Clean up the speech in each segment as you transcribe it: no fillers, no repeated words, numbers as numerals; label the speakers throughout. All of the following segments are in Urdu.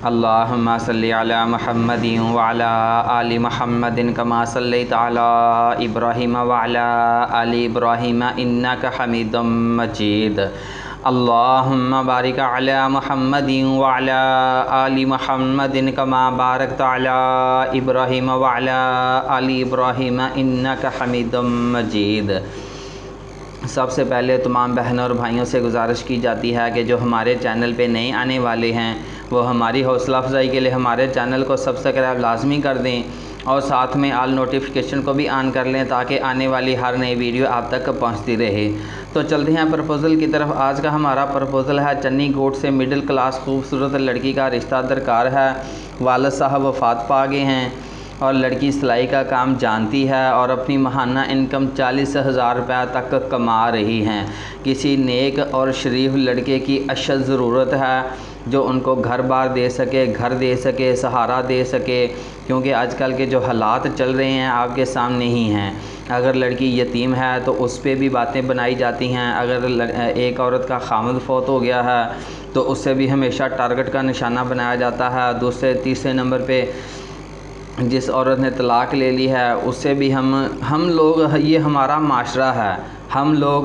Speaker 1: اللہم صلی علی محمد وعلی آل محمد کما صلیت علی ابراہیم وعلی آل ابراہیم انک حمید مجید۔ اللہم بارک علی محمد وعلی آل محمد کما بارکت علی ابراہیم وعلی آل ابراہیم انک حمید مجید۔ سب سے پہلے تمام بہنوں اور بھائیوں سے گزارش کی جاتی ہے کہ جو ہمارے چینل پہ نئے آنے والے ہیں وہ ہماری حوصلہ افزائی کے لیے ہمارے چینل کو سبسکرائب لازمی کر دیں اور ساتھ میں آل نوٹیفیکیشن کو بھی آن کر لیں تاکہ آنے والی ہر نئی ویڈیو آپ تک پہنچتی رہے۔ تو چلتے ہیں پرپوزل کی طرف۔ آج کا ہمارا پرپوزل ہے چنی گوٹ سے مڈل کلاس خوبصورت لڑکی کا رشتہ درکار ہے۔ والد صاحب وفات پا گئے ہیں اور لڑکی سلائی کا کام جانتی ہے اور اپنی ماہانہ انکم 40,000 روپے تک کما رہی ہیں۔ کسی نیک اور شریف لڑکے کی اشد ضرورت ہے جو ان کو گھر بار دے سکے، گھر دے سکے، سہارا دے سکے، کیونکہ آج کل کے جو حالات چل رہے ہیں آپ کے سامنے ہی ہیں۔ اگر لڑکی یتیم ہے تو اس پہ بھی باتیں بنائی جاتی ہیں، اگر ایک عورت کا خامد فوت ہو گیا ہے تو اس سے بھی ہمیشہ ٹارگٹ کا نشانہ بنایا جاتا ہے۔ دوسرے تیسرے نمبر پہ جس عورت نے طلاق لے لی ہے اس سے بھی ہم لوگ، یہ ہمارا معاشرہ ہے، ہم لوگ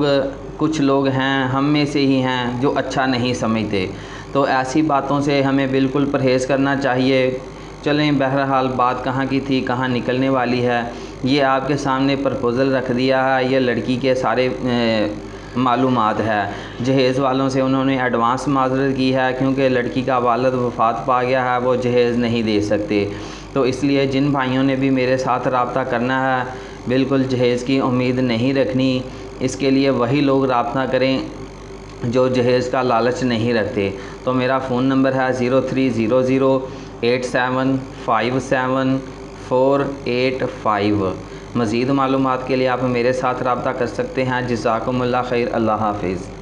Speaker 1: کچھ لوگ ہیں، ہم میں سے ہی ہیں جو اچھا نہیں سمجھتے، تو ایسی باتوں سے ہمیں بالکل پرہیز کرنا چاہیے۔ چلیں بہرحال بات کہاں کی تھی کہاں نکلنے والی ہے، یہ آپ کے سامنے پرپوزل رکھ دیا ہے۔ یہ لڑکی کے سارے معلومات ہے۔ جہیز والوں سے انہوں نے ایڈوانس معذرت کی ہے کیونکہ لڑکی کا والد وفات پا گیا ہے، وہ جہیز نہیں دے سکتے، تو اس لیے جن بھائیوں نے بھی میرے ساتھ رابطہ کرنا ہے بالکل جہیز کی امید نہیں رکھنی۔ اس کے لیے وہی لوگ رابطہ کریں جو جہیز کا لالچ نہیں رکھتے۔ تو میرا فون نمبر ہے 030087574885۔ مزید معلومات کے لیے آپ میرے ساتھ رابطہ کر سکتے ہیں۔ جزاکم اللہ خیر۔ اللہ حافظ۔